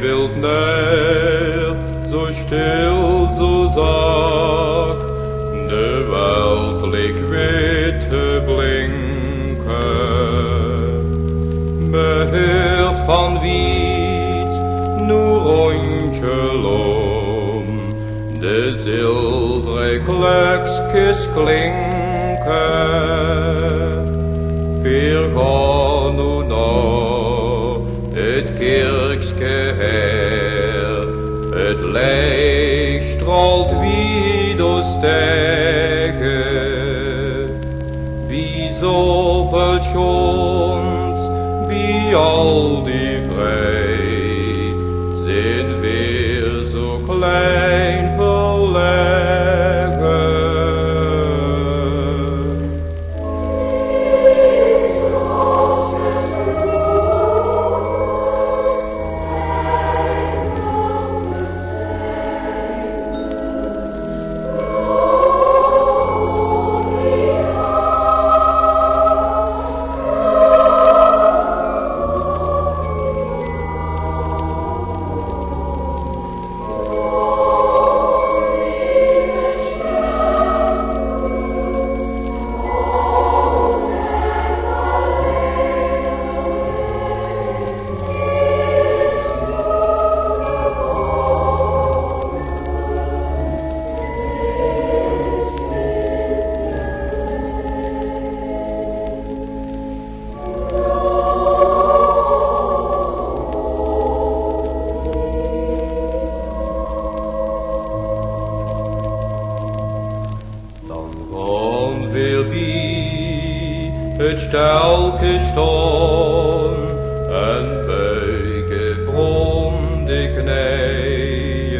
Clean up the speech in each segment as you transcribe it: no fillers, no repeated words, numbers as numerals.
wilt neer, zo stil, zo zacht, de welt leek wit te blinken. Beheerd van wiet, nu rondje lom, de zilveren klekjes klinken. Weer gaan nu naar het kerkske her, het licht straalt wieder stegen. Wie zoveel schons, wie al die vrij, zijn weer zo klein verlegen. Weer wie het stelke staan en buigen from de knieën.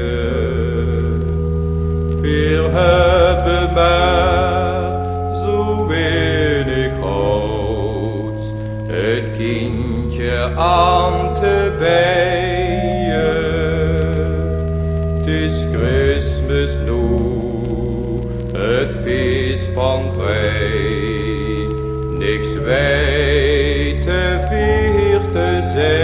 Wir hebben maar zo wenig hout, het kindje aan te bijen. Het is Christmas nu, het feest van vrij, niks wij te vier te zijn.